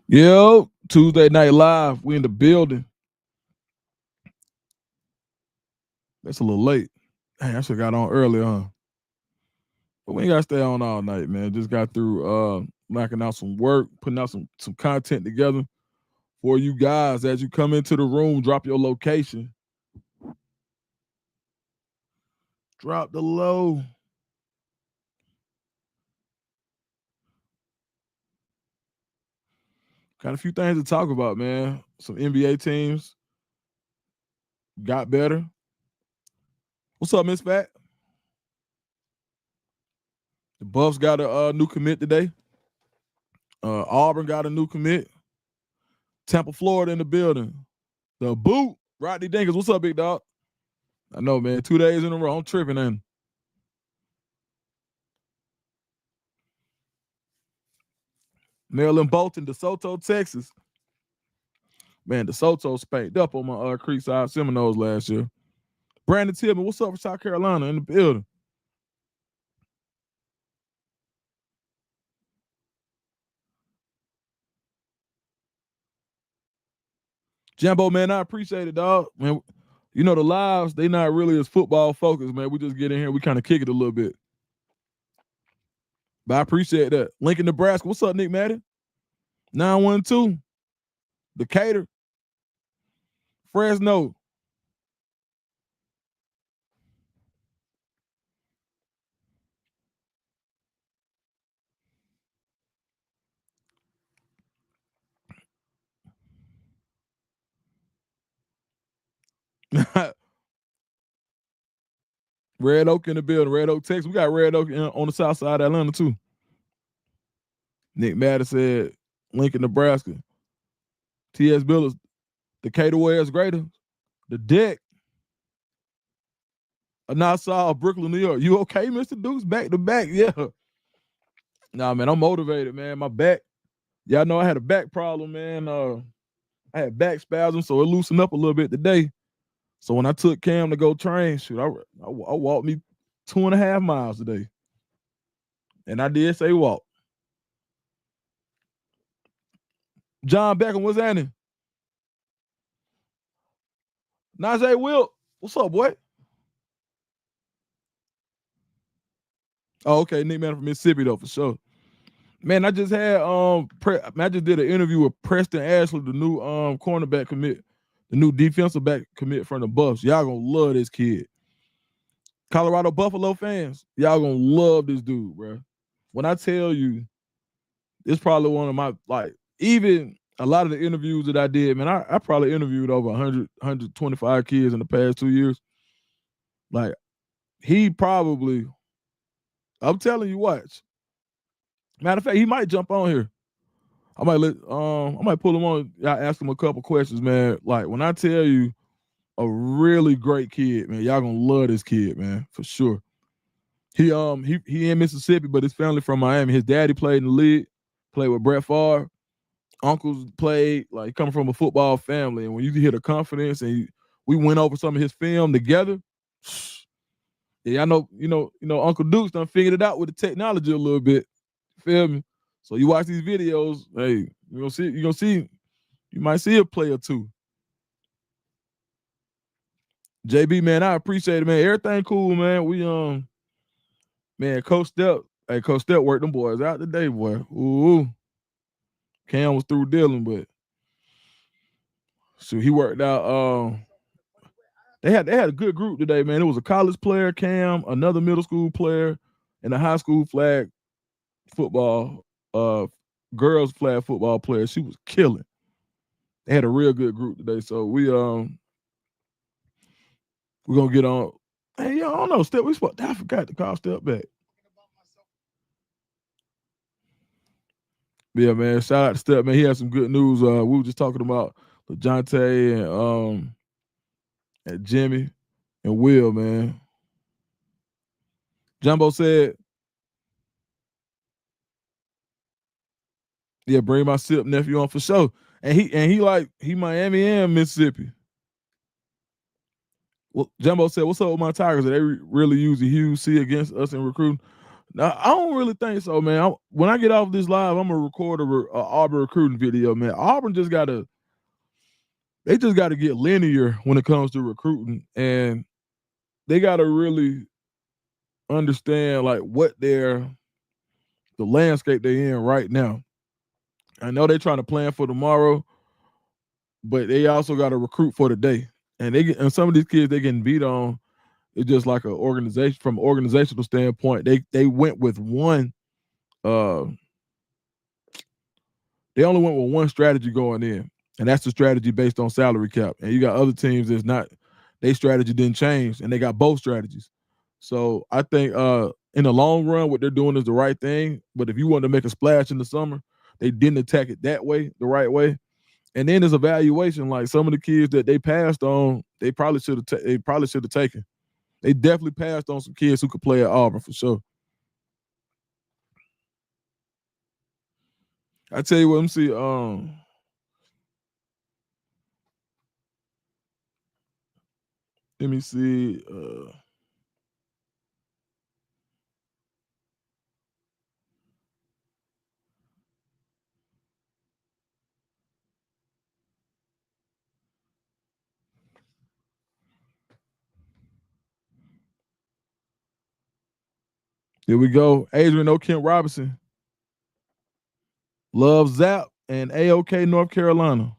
Yo, Tuesday Night Live. We in the building. That's a little late. Hey, I should have got on early, huh? But we ain't gotta stay on all night, man. Just got through knocking out some work, putting out some content together for you guys. As you come into the room, drop your location. Drop the low. Got a few things to talk about, man. Some NBA teams got better. What's up, Miss Fat? The Buffs got a new commit today. Auburn got a new commit. Tampa, Florida in the building. The boot, Rodney Dinkins. What's up, big dog? I know, man. 2 days in a row. I'm tripping in. Maryland Bolton, DeSoto, Texas. Man, DeSoto spanked up on my Creekside Seminoles last year. Brandon Tillman, what's up for South Carolina in the building? Jumbo, man, I appreciate it, dog. Man, you know the lives, they not really as football focused, man. We just get in here, we kind of kick it a little bit. But I appreciate that. Lincoln, Nebraska. What's up, Nick Madden? 912. Decatur. Fresno. Red Oak in the building. Red Oak, Texas. We got Red Oak on the south side of Atlanta, too. Nick Madden said Lincoln, Nebraska. T.S. Billers, Decatur West Greater. The Deck. Nassau, Brooklyn, New York. You okay, Mr. Dukes? Back to back, yeah. Nah, man, I'm motivated, man. My back. Y'all know I had a back problem, man. I had back spasms, so it loosened up a little bit today. So when I took Cam to go train, shoot, I walked me 2.5 miles today. And I did say walk. John Beckham, what's happening? Najee Wilt, what's up, boy? Oh, okay, Nick Man from Mississippi though, for sure. Man, I just had I just did an interview with Preston Ashley, the new cornerback commit, the new defensive back commit from the Buffs. Y'all gonna love this kid. Colorado Buffalo fans, y'all gonna love this dude, bro. When I tell you, it's probably one of my, like, even a lot of the interviews that I did, man, I probably interviewed over 100, 125 kids in the past 2 years. Like, he probably, I'm telling you, watch. Matter of fact, he might jump on here. I might pull him on. I ask him a couple questions, man. Like, when I tell you, a really great kid, man. Y'all gonna love this kid, man, for sure. He in Mississippi, but his family from Miami. His daddy played in the league, played with Brett Favre. Uncles played, like, coming from a football family. And when you hear the confidence, and we went over some of his film together. Yeah, I know, Uncle Duke's done figured it out with the technology a little bit. Feel me? So you watch these videos, hey, you might see a play or two. JB, man, I appreciate it, man. Everything cool, man. We man, Coach Step worked them boys out today, boy. Ooh. Cam was through dealing, but so he worked out. They had a good group today, man. It was a college player, Cam, another middle school player, and a high school flag football, girls flag football player. She was killing. They had a real good group today. So we're gonna get on. Hey, I don't know. Step, I forgot to call Step back. Yeah, man. Shout out to Step, man. He had some good news. We were just talking about LeJontay and Jimmy and Will, man. Jumbo said, "Yeah, bring my Sip nephew on for sure." And he Miami and Mississippi. Well, Jumbo said, "What's up with my Tigers? Are they really using Hughes C against us in recruiting?" No, I don't really think so, man. When I get off this live, I'm gonna record a Auburn recruiting video, man. Auburn they just gotta get linear when it comes to recruiting, and they gotta really understand like the landscape they're in right now. I know they're trying to plan for tomorrow, but they also got to recruit for today. And some of these kids they getting beat on. It's just like an organization from an organizational standpoint. They went with one. Uh, they only went with one strategy going in, and that's the strategy based on salary cap. And you got other teams that's not. Their strategy didn't change, and they got both strategies. So I think in the long run, what they're doing is the right thing. But if you want to make a splash in the summer, they didn't attack it that way, the right way. And then there's evaluation. Like some of the kids that they passed on, they probably should have taken. They definitely passed on some kids who could play at Auburn for sure. I tell you what, let me see. Let me see. Here we go. Adrian O'Kent Robinson. Love Zap and AOK North Carolina.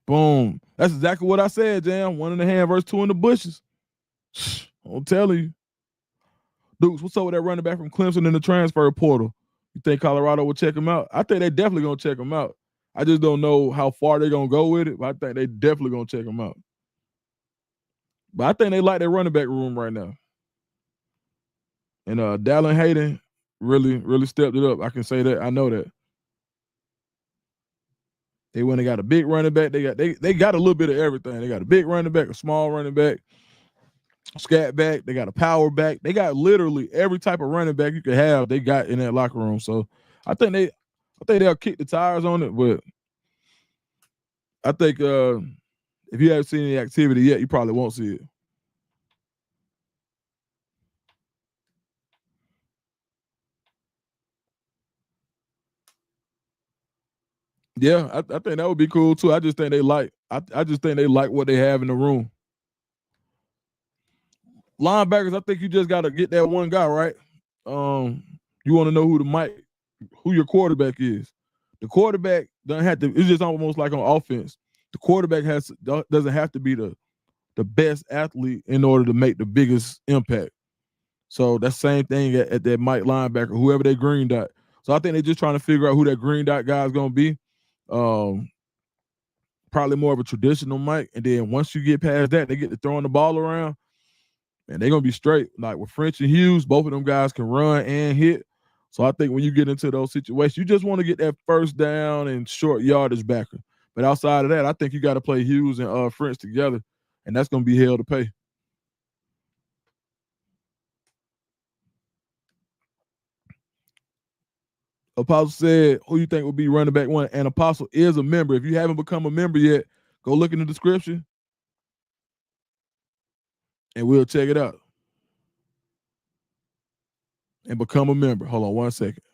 Boom. That's exactly what I said, Jam. One in the hand versus two in the bushes. I'm telling you. Dukes, what's up with that running back from Clemson in the transfer portal? You think Colorado will check him out? I think they definitely gonna check him out. I just don't know how far they're gonna go with it, but I think they definitely gonna check him out. But I think they like their running back room right now. And Dallin Hayden really stepped it up. I can say that. I know that. They went and got a big running back. They got a little bit of everything. They got a big running back, a small running back, scat back. They got a power back. They got literally every type of running back you could have. They got in that locker room. So I think they'll kick the tires on it. But I think if you haven't seen any activity yet, you probably won't see it. Yeah, I think that would be cool too. I just think they like what they have in the room. Linebackers, I think you just got to get that one guy right. You want to know who your quarterback is. The quarterback doesn't have to. It's just almost like on offense. The quarterback doesn't have to be the best athlete in order to make the biggest impact. So that's the same thing at that Mike linebacker, whoever they green dot. So I think they're just trying to figure out who that green dot guy is going to be. Probably more of a traditional Mike. And then once you get past that, they get to throwing the ball around, and they're going to be straight. Like with French and Hughes, both of them guys can run and hit. So I think when you get into those situations, you just want to get that first down and short yardage backer. But outside of that, I think you got to play Hughes and French together, and that's going to be hell to pay. Apostle said, who you think will be running back one? And Apostle is a member. If you haven't become a member yet, go look in the description and we'll check it out. And become a member. Hold on 1 second.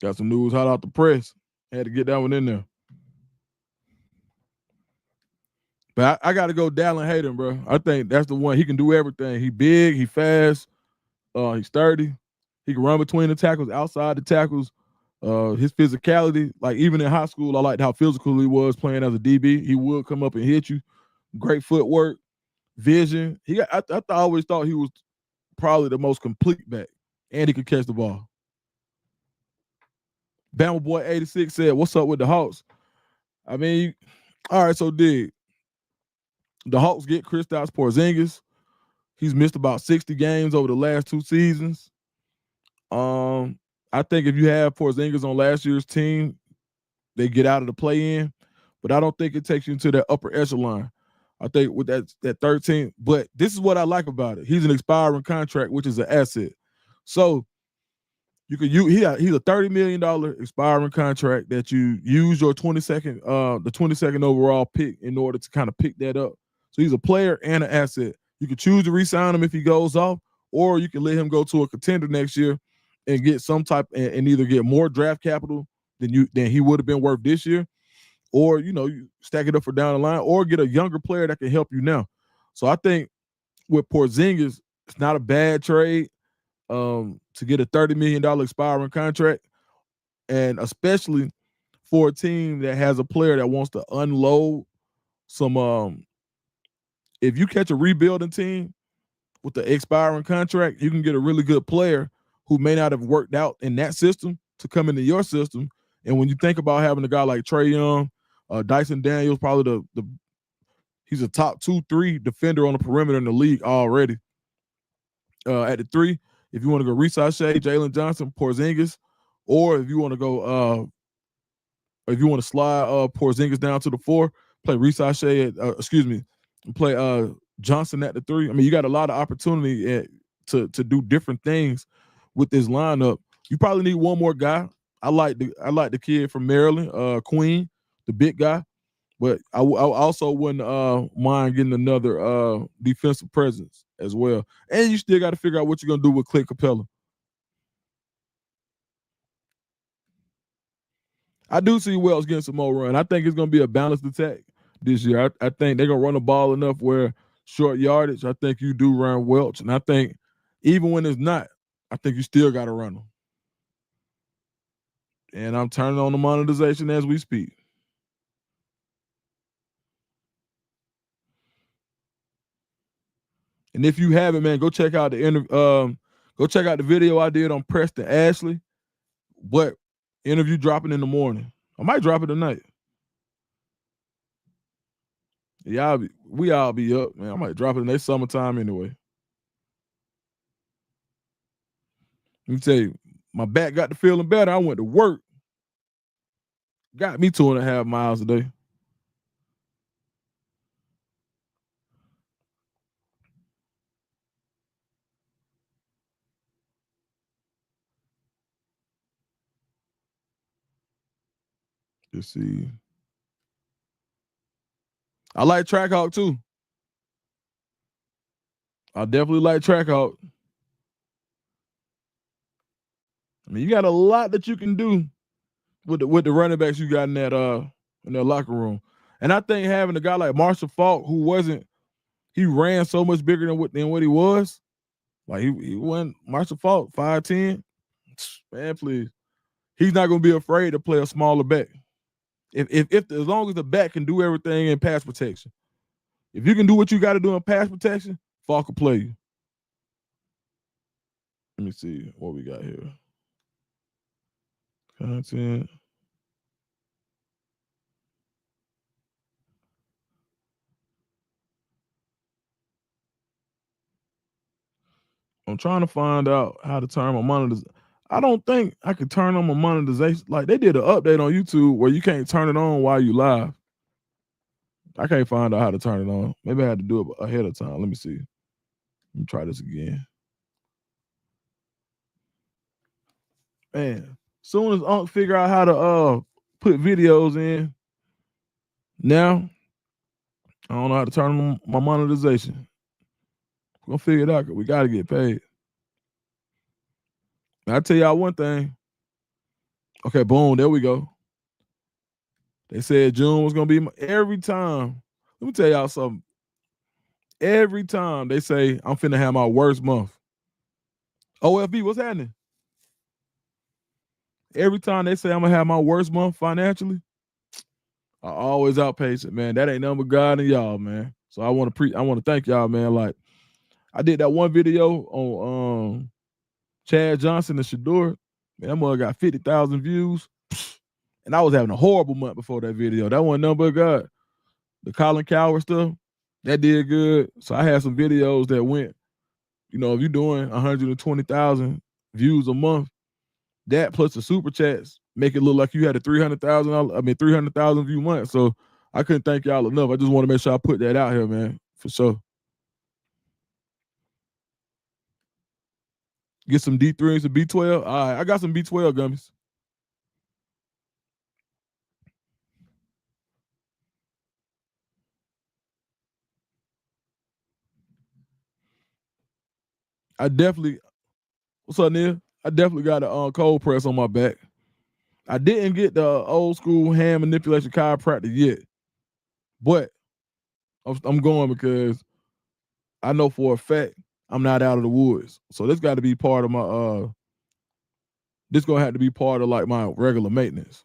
Got some news hot out the press. Had to get that one in there. But I got to go Dallin Hayden, bro. I think that's the one. He can do everything. He big, he fast, he's sturdy. He can run between the tackles, outside the tackles. His physicality, like even in high school, I liked how physical he was playing as a DB. He would come up and hit you. Great footwork, vision. I always thought he was probably the most complete back, and he could catch the ball. Bama Boy 86 said, "What's up with the Hawks?" I mean, all right, so dig. The Hawks get Kristaps Porzingis. He's missed about 60 games over the last 2 seasons. I think if you have Porzingis on last year's team, they get out of the play-in, but I don't think it takes you into that upper echelon. I think with that 13. But this is what I like about it. He's an expiring contract, which is an asset. So you could use he's a $30 million expiring contract that you use your 22nd overall pick in order to kind of pick that up. So he's a player and an asset. You could choose to re-sign him if he goes off, or you can let him go to a contender next year and get some type and either get more draft capital than he would have been worth this year, or you stack it up for down the line, or get a younger player that can help you now. So I think with Porzingis, it's not a bad trade to get a $30 million expiring contract, and especially for a team that has a player that wants to unload some. If you catch a rebuilding team with the expiring contract, you can get a really good player who may not have worked out in that system to come into your system. And when you think about having a guy like Trae Young, Dyson Daniels, probably he's a top 2-3 defender on the perimeter in the league already. At the 3, if you want to go Reese Shea, Jalen Johnson, Porzingis, or if you want to go, if you want to slide Porzingis down to the 4, play Reese Shea play Johnson at the 3. I mean, you got a lot of opportunity to do different things with this lineup. You probably need one more guy. I like the kid from Maryland, Queen, the big guy, but I also wouldn't mind getting another defensive presence as well. And you still got to figure out what you're gonna do with Clint Capella. I do see Welch getting some more run. I think it's gonna be a balanced attack this year. I think they're gonna run the ball enough where short yardage. I think you do run Welch, and I think even when it's not, I think you still got to run them. And I'm turning on the monetization as we speak. And if you haven't, man, go check out the video I did on Preston Ashley. But interview dropping in the morning. I might drop it tonight. Yeah, we all be up, man. I might drop it in their summertime anyway. Let me tell you, my back got to feeling better. I went to work. Got me 2.5 miles a day. Let's see. I like Trackhawk too. I definitely like Trackhawk. I mean, you got a lot that you can do with the running backs you got in that locker room. And I think having a guy like Marshall Faulk, he ran so much bigger than what he was. Like he went Marshall Faulk 5'10". Man, please. He's not gonna be afraid to play a smaller back. If as long as the back can do everything in pass protection. If you can do what you got to do in pass protection, Faulk will play you. Let me see what we got here. Content. I'm trying to find out how to turn my monetization. I don't think I could turn on my monetization. Like they did an update on YouTube where you can't turn it on while you live. I can't find out how to turn it on. Maybe I had to do it ahead of time. Let me see. Let me try this again. Man, soon as Unc figure out how to put videos in, now I don't know how to turn on my monetization. We're gonna figure it out because we gotta get paid. I'll tell y'all one thing. Okay, boom, there we go. They said June was gonna be every time. Let me tell y'all something. Every time they say I'm finna have my worst month. OFB, what's happening? Every time they say I'm gonna have my worst month financially, I always outpace it, man. That ain't nothing but God and y'all, man. So I want to thank y'all, man. Like I did that one video on Chad Johnson and Shedeur. Man, that mother got 50,000 views. And I was having a horrible month before that video. That wasn't nothing but God. The Colin Coward stuff, that did good. So I had some videos that went, if you're doing 120,000 views a month, that plus the super chats make it look like you had a 300,000 view month. So I couldn't thank y'all enough. I just want to make sure I put that out here, man, for sure. Get some D3 and some B12. All right, I got some B12 gummies. I definitely. What's up, Neil? I definitely got a cold press on my back. I didn't get the old school hand manipulation chiropractor yet, but I'm going because I know for a fact I'm not out of the woods. So this got to be part of my this gonna have to be part of like my regular maintenance.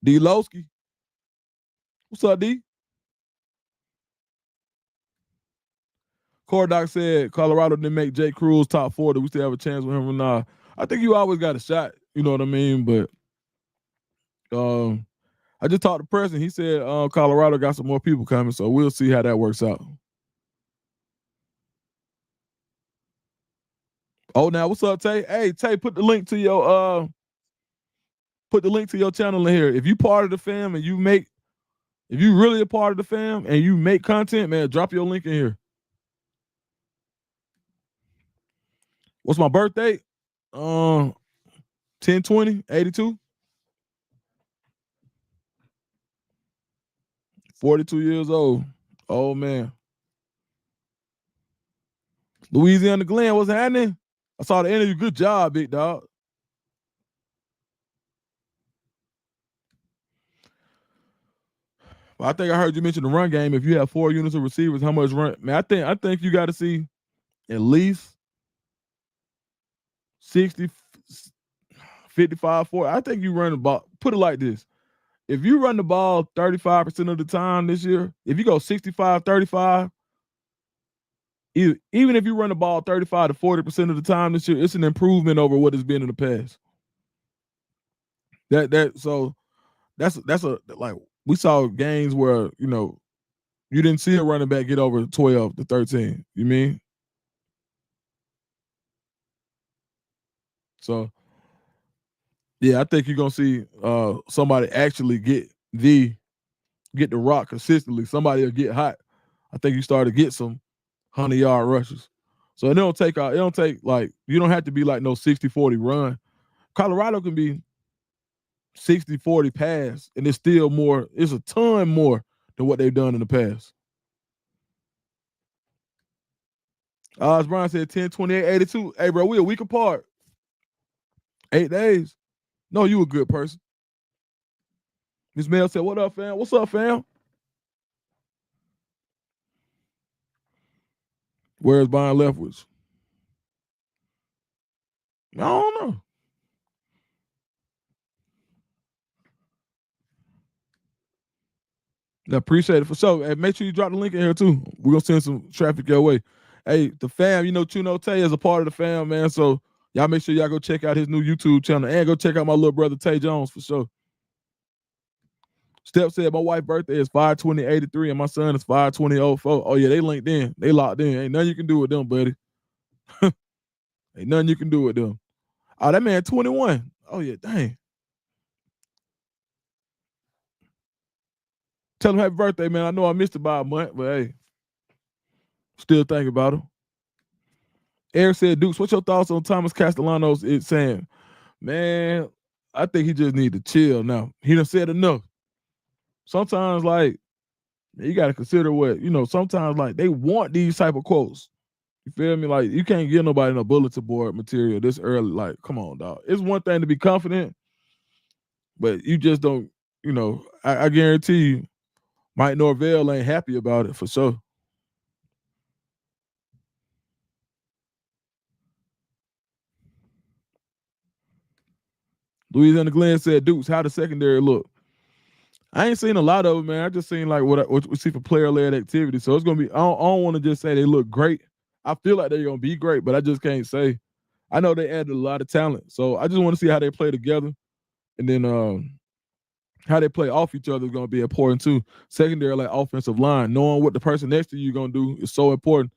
D Lowski. What's up, D? Cornerback said Colorado didn't make Jake Cruz top 40. We still have a chance with him or not. I think you always got a shot, you know what I mean? But I just talked to Preston. He said Colorado got some more people coming, so we'll see how that works out. Oh, now what's up, Tay? Hey, Tay, put the link to your channel in here. If you part of the fam and if you really a part of the fam and you make content, man, drop your link in here. What's my birthday? 10/20, 82. 42 years old. Oh man. Louisiana Glenn, what's happening? I saw the interview. Good job, big dog. Well, I think I heard you mention the run game. If you have 4 units of receivers, how much run? Man, I think you got to see at least 60, 55, 40. I think you run the ball. Put it like this. If you run the ball 35% of the time this year, if you go 65, 35, even if you run the ball 35 to 40% of the time this year, it's an improvement over what it's been in the past. So that's a like we saw games where you didn't see a running back get over 12 to 13. You mean? So yeah, I think you're gonna see somebody actually get the rock consistently. Somebody will get hot. I think you start to get some 100-yard rushes. So it don't take like you don't have to be like no 60-40 run. Colorado can be 60-40 pass, and it's still more, it's a ton more than what they've done in the past. As Brian said, 10, 28, 82. Hey, bro, we a week apart. 8 days. No, you a good person. Miss Mel said, what up, fam? What's up, fam? Where's Brian Leftwich? I don't know. I appreciate it for sure. Hey, make sure you drop the link in here too. We're gonna send some traffic your way. Hey, the fam, Chuno Tay is a part of the fam, man. So y'all make sure y'all go check out his new YouTube channel and go check out my little brother Tay Jones for sure. Steph said my wife's birthday is 5/20/83 and my son is 5/20/04. Oh yeah, they linked in. They locked in. Ain't nothing you can do with them, buddy. Ain't nothing you can do with them. Oh, that man 21. Oh yeah, dang. Tell him happy birthday, man. I know I missed it by a month, but hey, still thinking about him. Eric said, Dukes, what's your thoughts on Thomas Castellanos? It's saying, man, I think he just need to chill now. He done said enough. Sometimes, like, you got to consider what, sometimes, like, they want these type of quotes. You feel me? Like, you can't give nobody no bulletin board material this early. Like, come on, dog. It's one thing to be confident, but you just don't, I guarantee you, Mike Norvell ain't happy about it for sure. Louisiana Glenn said, Dukes, how the secondary look? I ain't seen a lot of them, man. I just seen like what we see for player-led activity. So it's gonna be. I don't want to just say they look great. I feel like they're gonna be great, but I just can't say. I know they added a lot of talent, so I just want to see how they play together, and then how they play off each other is gonna be important too. Secondary, like offensive line, knowing what the person next to you gonna do is so important.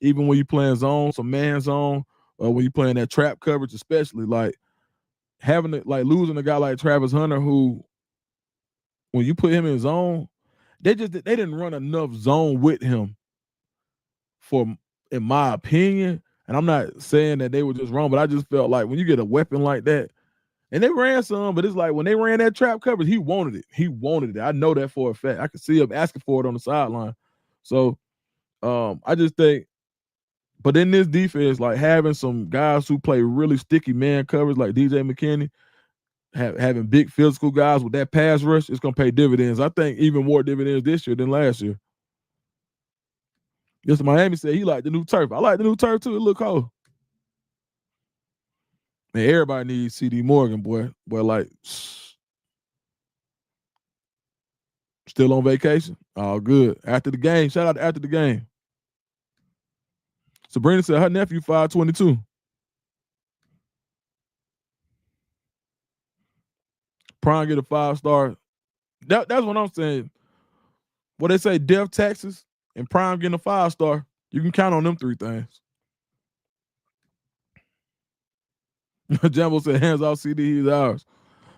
Even when you playing zone, some man zone, or when you playing that trap coverage, especially like having losing a guy like Travis Hunter who when you put him in zone, they didn't run enough zone with him in my opinion. And I'm not saying that they were just wrong, but I just felt like when you get a weapon like that, and they ran some, but it's like when they ran that trap coverage, he wanted it. He wanted it. I know that for a fact. I could see him asking for it on the sideline. So I just think, but in this defense, like having some guys who play really sticky man coverage like DJ McKinney, having big physical guys with that pass rush, it's gonna pay dividends. I think even more dividends this year than last year. Mr. Miami said he liked the new turf. I like the new turf too. It look cool. Man, everybody needs CD Morgan, boy. Boy, like still on vacation. Oh, good. After the game. Shout out to after the game. Sabrina said her nephew 522. Prime get a 5-star. That's what I'm saying. What they say, death taxes and Prime getting a 5-star. You can count on them 3 things. Jambo said hands off CD, he's ours.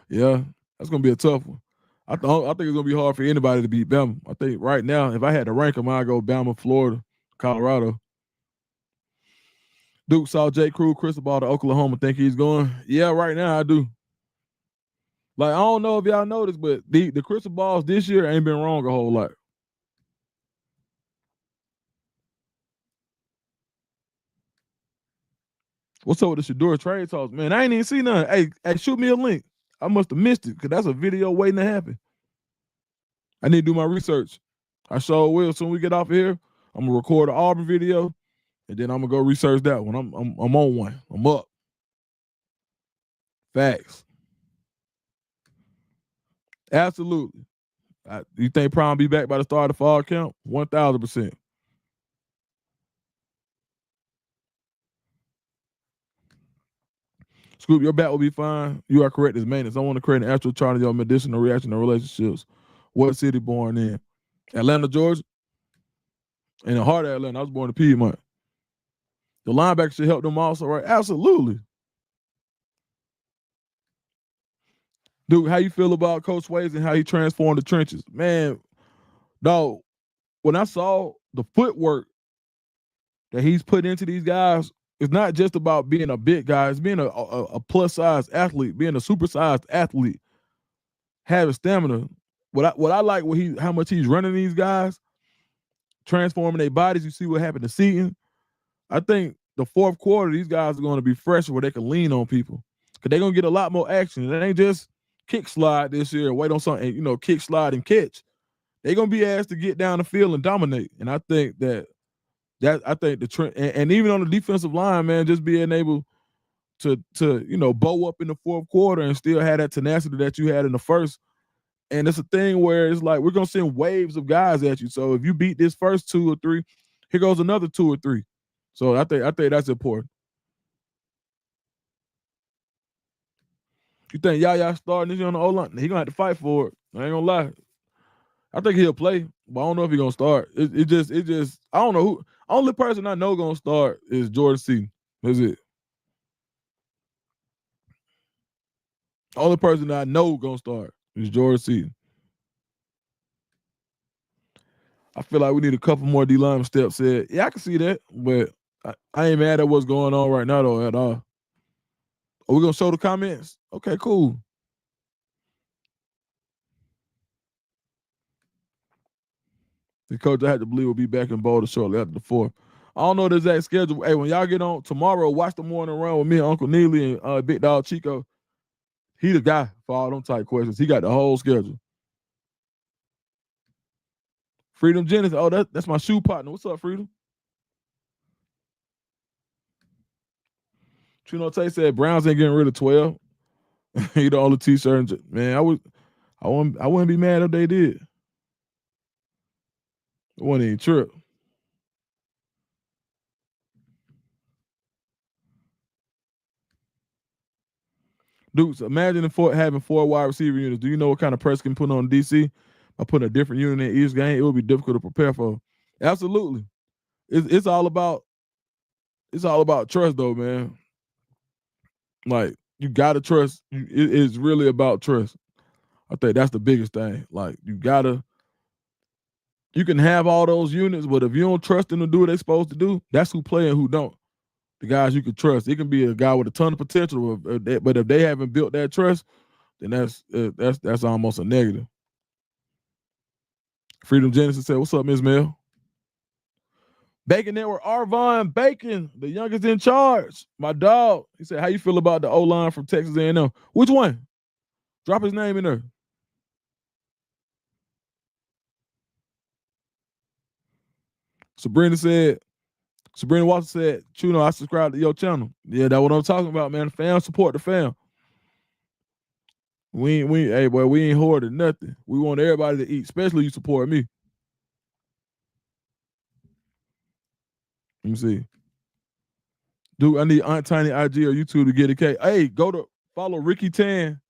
Yeah, that's gonna be a tough one. I think it's gonna be hard for anybody to beat Bama. I think right now, if I had to rank them, I'd go Bama, Florida, Colorado. Duke saw J. Crew, Cristobal to Oklahoma. Think he's going? Yeah, right now I do. Like I don't know if y'all noticed, but the Cristobal's this year ain't been wrong a whole lot. What's up with the Shedeur trade talks, man? I ain't even see none. Hey, shoot me a link. I must have missed it because that's a video waiting to happen. I need to do my research. I sure will. Soon we get off of here, I'm gonna record an Auburn video, and then I'm gonna go research that one. I'm on one. I'm up. Facts. Absolutely. You think Prime be back by the start of the fall camp? 1,000%. Scoop, your bat will be fine. You are correct as maintenance. I want to create an astral chart of your medicinal reaction and relationships. What city born in? Atlanta, Georgia. In the heart of Atlanta. I was born in Piedmont. The linebacker should help them also, right? Absolutely. Dude, how you feel about Coach Ways and how he transformed the trenches? Man, dog, when I saw the footwork that he's put into these guys, it's not just about being a big guy. It's being a plus-size athlete, being a supersized athlete, having stamina. What I like how much he's running these guys, transforming their bodies. You see what happened to Seton. I think the fourth quarter, these guys are going to be fresher where they can lean on people because they're going to get a lot more action. It ain't just kick slide this year and wait on something, kick slide and catch. They're going to be asked to get down the field and dominate. And I think I think the trend, and even on the defensive line, man, just being able to bow up in the fourth quarter and still have that tenacity that you had in the first. And it's a thing where it's like we're gonna send waves of guys at you. So if you beat this first 2 or 3, here goes another 2 or 3. So I think that's important. You think Yaya starting this year on the O-line? He gonna have to fight for it. I ain't gonna lie. I think he'll play, but I don't know if he's gonna start. It just I don't know who. Only person I know gonna start is Jordan Seaton. That's it. Only person that I know gonna start is Jordan Seaton. I feel like we need a couple more D line steps. Yeah, I can see that, but I ain't mad at what's going on right now though at all. Are we gonna show the comments? Okay, cool. The coach I had to believe will be back in Boulder shortly after the 4th. I don't know the exact schedule. Hey, when y'all get on tomorrow, watch the morning run with me and Uncle Neely and Big Dog Chico. He the guy for all them type questions. He got the whole schedule. Freedom Jennings. Oh, that's my shoe partner. What's up, Freedom? Trino Tate said Browns ain't getting rid of 12. He the only t-shirt. Man, I wouldn't be mad if they did. It wasn't even trip. Dukes, imagine having 4 wide receiver units. Do you know what kind of press can put on DC? By putting a different unit in each game, it would be difficult to prepare for. Absolutely. It's all about trust though, man. Like you gotta trust. It's really about trust. I think that's the biggest thing. Like you can have all those units, but if you don't trust them to do what they're supposed to do, that's who play and who don't. The guys you can trust. It can be a guy with a ton of potential, but if they haven't built that trust, then that's almost a negative. Freedom Genesis said, "What's up, Ms. Mel?" Bacon Network, Arvon Bacon, the youngest in charge. My dog. He said, "How you feel about the O-line from Texas A&M?" Which one? Drop his name in there. Sabrina Watson said, "Chuno, I subscribe to your channel." Yeah, that's what I'm talking about, man. Fam support the fam. Hey boy, we ain't hoarding nothing. We want everybody to eat, especially you support me. Let me see. Dude, I need Aunt Tiny IG or YouTube to get a cake. Hey, go to follow Ricky Tan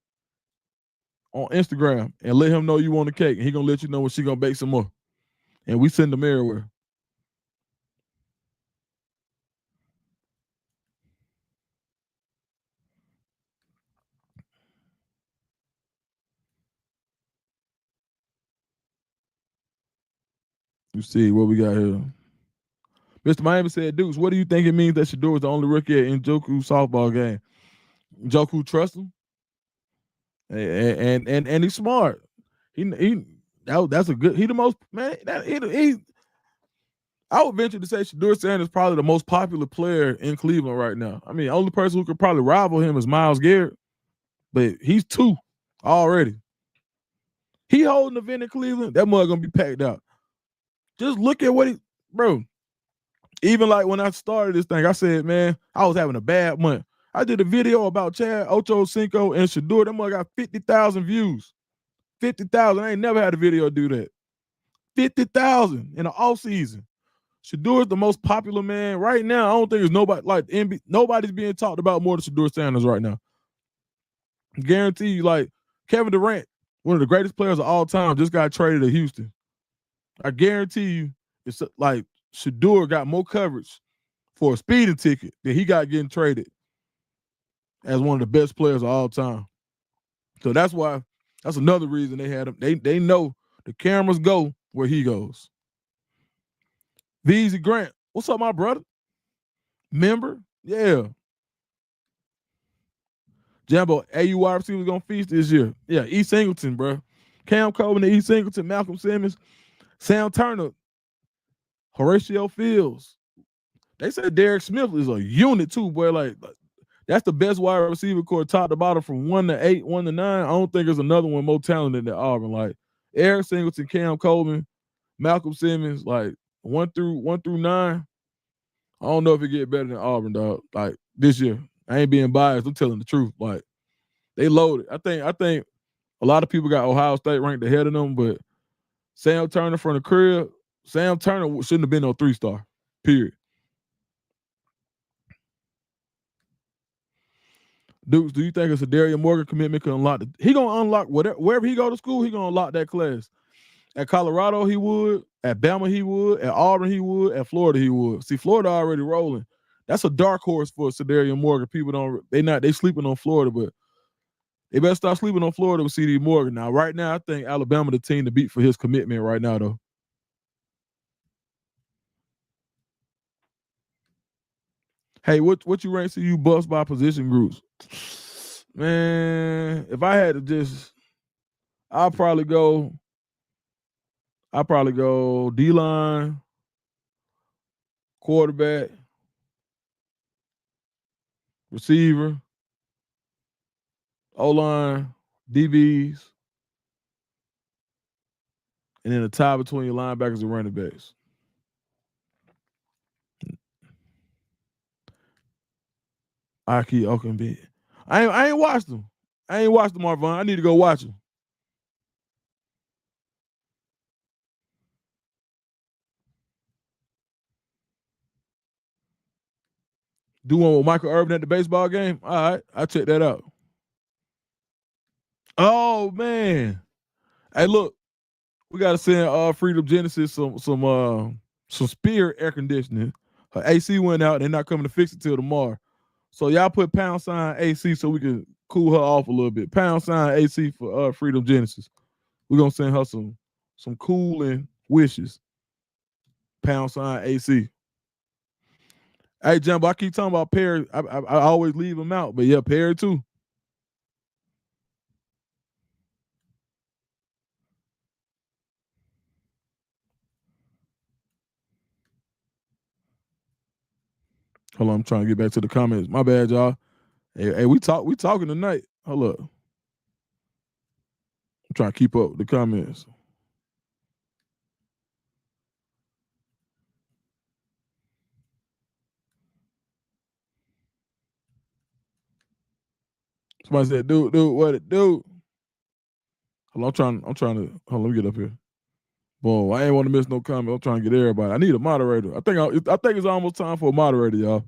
on Instagram and let him know you want a cake. And he gonna let you know when she gonna bake some more. And we send them everywhere. You see what we got here. Mr. Miami said, "Dukes, what do you think it means that Shedeur is the only rookie at Njoku softball game?" Njoku trusts him, and he's smart. That's a good. He the most man. I would venture to say Shedeur Sanders is probably the most popular player in Cleveland right now. I mean, the only person who could probably rival him is Myles Garrett, but he's 2 already. He holding the event in Cleveland, that mug gonna be packed out. Just look at what bro. Even like when I started this thing, I said, man, I was having a bad month. I did a video about Chad Ochocinco and Shedeur. That mug got 50,000 views. 50,000. I ain't never had a video do that. 50,000 in the off season. Shedeur is the most popular man right now. I don't think there's nobody like nobody's being talked about more than Shedeur Sanders right now. Guarantee you, like Kevin Durant, one of the greatest players of all time, just got traded to Houston. I guarantee you, it's like Shedeur got more coverage for a speeding ticket than he got getting traded as one of the best players of all time. So that's another reason they had him. They know the cameras go where he goes. Veezy Grant, what's up, my brother? Member? Yeah. Jambo, AU wide receivers gonna feast this year. Yeah, E. Singleton, bro. Cam Coleman, E. Singleton, Malcolm Simmons, Sam Turner, Horatio Fields. They said Derek Smith is a unit too, boy. Like that's the best wide receiver core, top to bottom, from 1 to 8, 1 to 9. I don't think there's another one more talented than Auburn. Like Eric Singleton, Cam Coleman, Malcolm Simmons, like 1 through 9. I don't know if it get better than Auburn, dog. Like this year, I ain't being biased. I'm telling the truth. Like they loaded. I think a lot of people got Ohio State ranked ahead of them, but Sam Turner from the crib, Sam Turner shouldn't have been no 3-star. Period. Dukes, do you think a Shedeur Morgan commitment can unlock he gonna unlock wherever he go to school, he gonna unlock that class. At Colorado, he would. At Bama, he would. At Auburn, he would. At Florida, he would. See, Florida already rolling. That's a dark horse for Shedeur Morgan. People they sleeping on Florida, but they better start sleeping on Florida with CD Morgan. Now, right now, I think Alabama the team to beat for his commitment right now, though. Hey, what you rank CU Buffs by position groups? Man, if I had to just, I'll probably go D-line, quarterback, receiver, O-line, DBs, and then a tie between your linebackers and running backs. Aki Okunbi. I ain't watched them. I ain't watched them, Marvin. I need to go watch them. Do one with Michael Irvin at the baseball game? All right, I'll check that out. Oh man. Hey, look, we gotta send Freedom Genesis some Spirit air conditioning. Her AC went out, and they're not coming to fix it till tomorrow. So y'all put # AC so we can cool her off a little bit. # AC for Freedom Genesis. We're gonna send her some cooling wishes. # AC. Hey, Jumbo, I keep talking about Perry. I always leave him out, but yeah, Perry too. Hold on, I'm trying to get back to the comments. My bad, y'all. Hey, we talking tonight. Hold up. I'm trying to keep up with the comments. Somebody said, dude, what it do? Hold on, I'm trying to hold on, let me get up here. Boom, I ain't want to miss no comment. I'm trying to get everybody. I need a moderator. I think it's almost time for a moderator, y'all.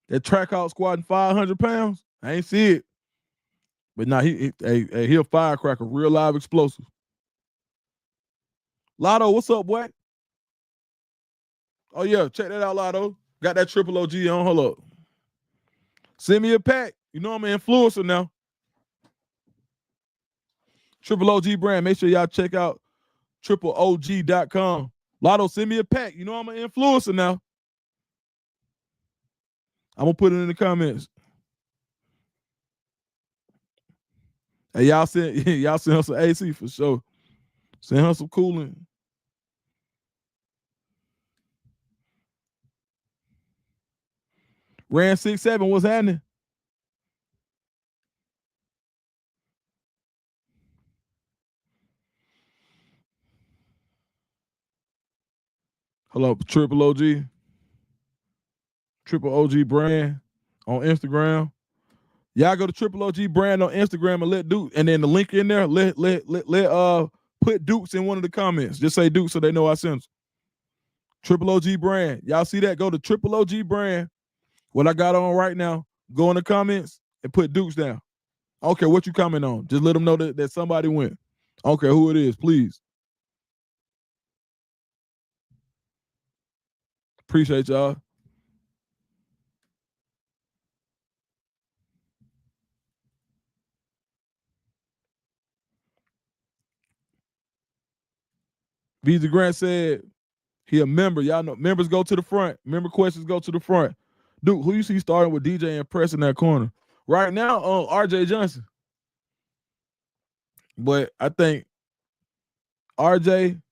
That track out squatting 500 pounds. I ain't see it. But now he a firecracker, real live explosive. Lotto, what's up, boy? Oh yeah, check that out, Lotto. Got that triple OG on. Hold up. Send me a pack. You know I'm an influencer now. Triple OG brand. Make sure y'all check out tripleog.com. Lotto, send me a pack. You know I'm an influencer now. I'm gonna put it in the comments. Hey, y'all send her some AC for sure. Send her some cooling. Ran 6'7", what's happening? Hello, Triple OG. Triple OG brand on Instagram. Y'all go to Triple OG brand on Instagram and let Duke, and then the link in there, let put Dukes in one of the comments. Just say Duke so they know I sent. Triple OG brand. Y'all see that? Go to Triple OG brand. What I got on right now, go in the comments and put Dukes down. I don't care what you comment on. Just let them know that somebody went. I don't care who it is, please. Appreciate y'all. Visa Grant said he a member. Y'all know members go to the front. Member questions go to the front. Dude, who you see starting with DJ and Press in that corner? Right now, RJ Johnson. But I think RJ,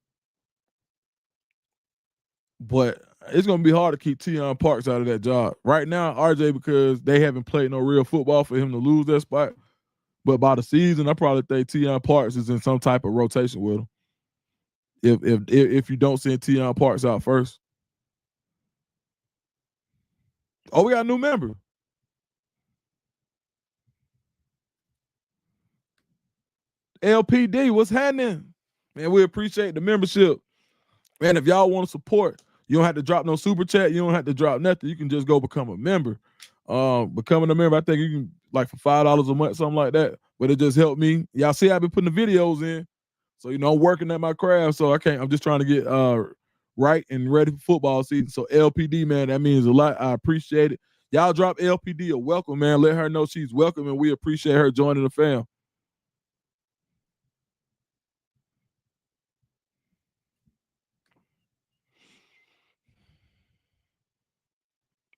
but it's gonna be hard to keep Tion Parks out of that job. Right now, RJ, because they haven't played no real football for him to lose that spot. But by the season, I probably think Tion Parks is in some type of rotation with him. If you don't send Tion Parks out first. Oh, we got a new member. LPD, what's happening? Man, we appreciate the membership. Man, if y'all want to support, you don't have to drop no super chat. You don't have to drop nothing. You can just go become a member. Becoming a member, I think you can like for $5 a month, something like that. But it just helped me. Y'all see I've been putting the videos in. So, I'm working at my craft. So I'm just trying to get right and ready for football season. So LPD, man, that means a lot. I appreciate it. Y'all drop LPD a welcome, man. Let her know she's welcome, and we appreciate her joining the fam.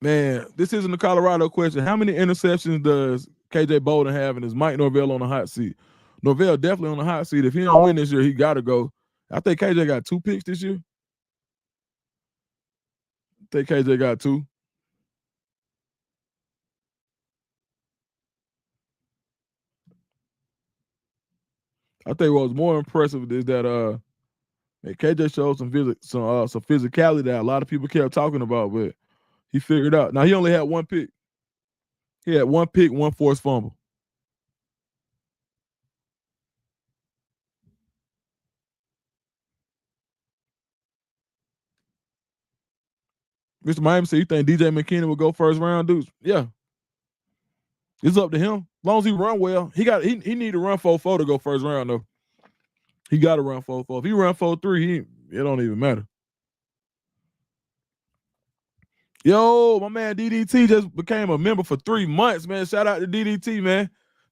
Man, this isn't a Colorado question. How many interceptions does KJ Bolden have, and is Mike Norvell on the hot seat? Norvell definitely on the hot seat. If he don't win this year, he got to go. I think KJ got 2 picks this year. I think KJ got 2. I think what was more impressive is that KJ showed some physicality that a lot of people kept talking about, but he figured out. Now he only had 1 pick. He had 1 pick, 1 forced fumble. Mr. Miami said, "You think DJ McKinney will go first round, dudes?" Yeah, it's up to him. As long as he run well, he need to run 4.4 to go first round though. He got to run 4.4. If he run 4.3, it don't even matter. Yo, my man DDT just became a member for 3 months, man. Shout out to DDT, man.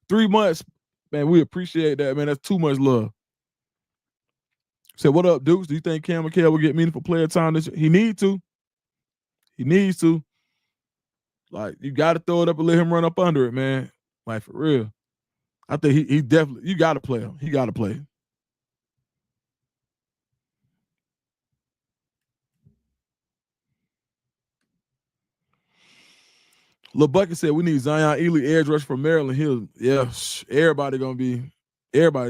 3 months. Man, we appreciate that, man. That's too much love. Said, what up, Dukes? Do you think Cam McHale will get meaningful player time this year? He needs to. He needs to. Like, you got to throw it up and let him run up under it, man. Like, for real. I think he definitely, you got to play him. He got to play. Lil Bucket said we need Zion Ely edge rush from Maryland Hill. Yeah, everybody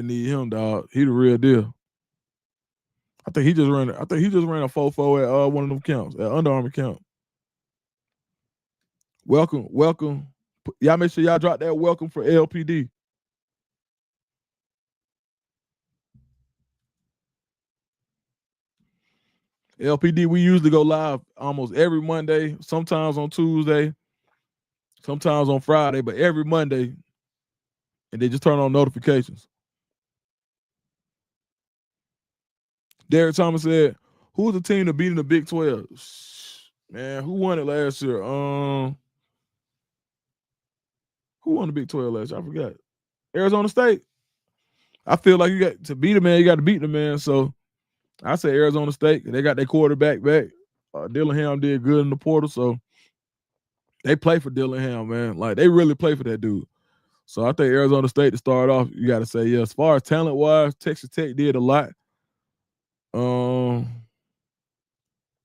need him, dog. He the real deal. I think he just ran a 4-4 at one of them counts, at Under Armour camp. Welcome. Y'all make sure y'all drop that welcome for LPD. LPD, we usually go live almost every Monday, sometimes on Tuesday, sometimes on Friday, but every Monday, and they just turn on notifications. Derek Thomas said, who's the team to beat in the Big 12? Man, who won it last year? Who won the Big 12 last year? I forgot. Arizona State. I feel like you got to beat the man, you got to beat the man. So I say Arizona State. They got their quarterback back. Dillingham did good in the portal, so they play for Dillingham, man. Like, they really play for that dude. So I think Arizona State to start off, you got to say, yeah. As far as talent wise, Texas Tech did a lot.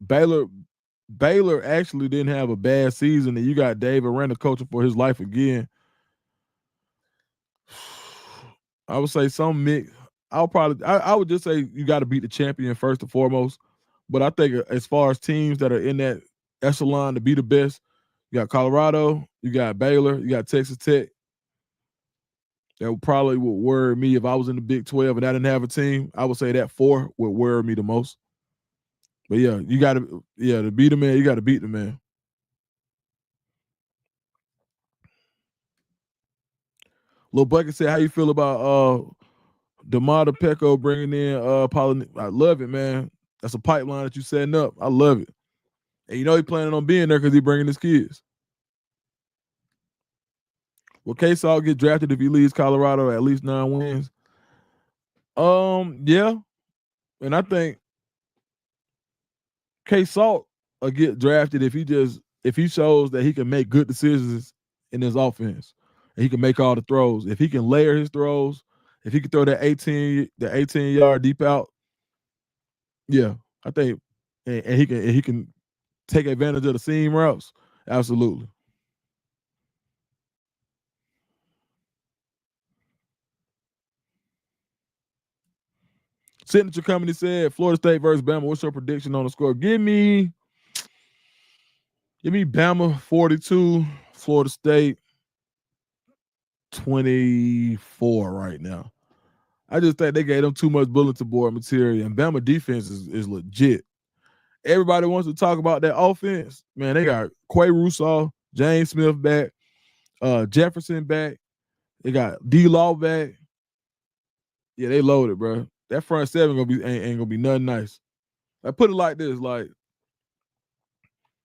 Baylor actually didn't have a bad season, and you got Dave Aranda coaching for his life again. I would say some mix. I would just say you got to beat the champion first and foremost. But I think as far as teams that are in that echelon to be the best, you got Colorado, you got Baylor, you got Texas Tech. That probably would worry me if I was in the Big 12 and I didn't have a team. I would say that 4 would worry me the most. But yeah, you got to to beat the man, you got to beat the man. Lil Bucket said, how you feel about DeMar Pecco bringing in I love it, man. That's a pipeline that you setting up. I love it. And you know he planning on being there because he bringing his kids. Will K-Saw get drafted if he leaves Colorado at least 9 wins? Yeah. And I think K-Salt will get drafted if he shows that he can make good decisions in his offense. And he can make all the throws. If he can layer his throws, if he can throw that 18-yard deep out, yeah, I think and he can take advantage of the seam routes. Absolutely. Signature Company said Florida State versus Bama. What's your prediction on the score? Give me Bama 42, Florida State 24 right now. I just think they gave them too much bulletin board material, and Bama defense is legit. Everybody wants to talk about that offense. Man, they got Quay Russo, James Smith back, Jefferson back. They got D-Law back. Yeah, they loaded, bro. That front seven ain't gonna be nothing nice. I put it like this, like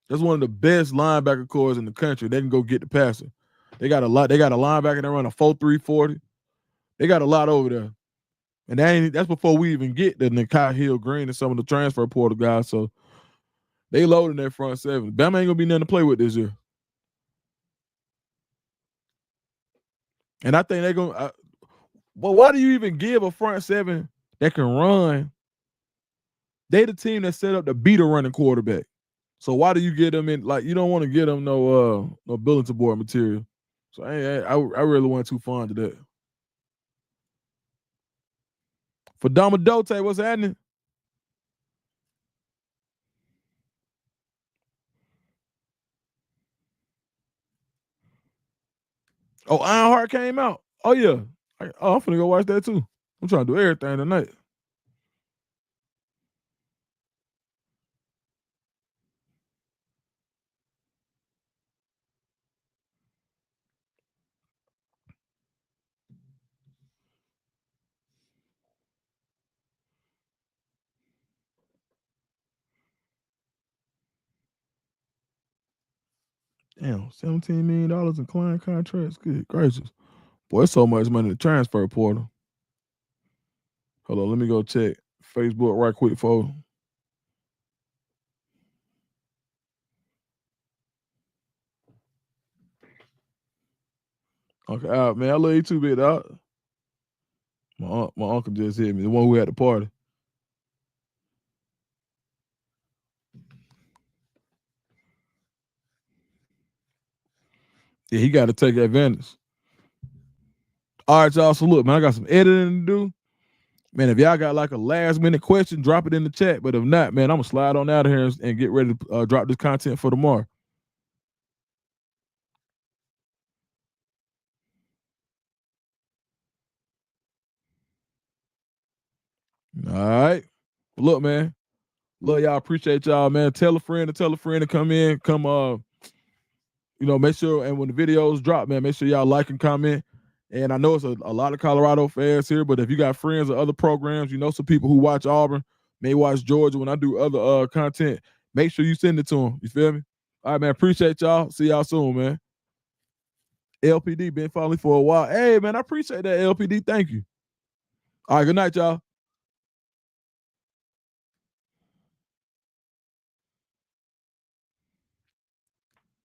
that's one of the best linebacker cores in the country. They can go get the passer. They got a lot. They got a linebacker that run a 4.3 40. They got a lot over there. And that's before we even get the Nakai Hill Green and some of the transfer portal guys. So they loading their front seven. Bama ain't gonna be nothing to play with this year. And I think they're gonna. But why do you even give a front seven that can run? They the team that set up to beat a running quarterback. So why do you get them in? Like, you don't want to get them no bulletin board material. So I really wasn't too fond of that. For Domadote, what's happening? Oh, Ironheart came out. Oh yeah. I'm finna go watch that too. I'm trying to do everything tonight. Damn, $17 million in client contracts. Good gracious. Boy, it's so much money in the transfer portal. Hold on, let me go check Facebook right quick, folks. Okay, man, I love you too, big dog. My uncle just hit me, the one who had the party. Yeah, he got to take advantage. All right, y'all. So look, man, I got some editing to do. Man, if y'all got like a last minute question, drop it in the chat. But if not, man, I'm gonna slide on out of here and get ready to drop this content for tomorrow. All right. Look, man. Love y'all. Appreciate y'all, man. Tell a friend to come in. Come make sure, and when the videos drop, man, make sure y'all like and comment. And I know it's a lot of Colorado fans here, but if you got friends or other programs, some people who watch Auburn, may watch Georgia when I do other content, make sure you send it to them. You feel me? All right, man. Appreciate y'all. See y'all soon, man. LPD been following for a while. Hey, man, I appreciate that, LPD. Thank you. All right, good night, y'all.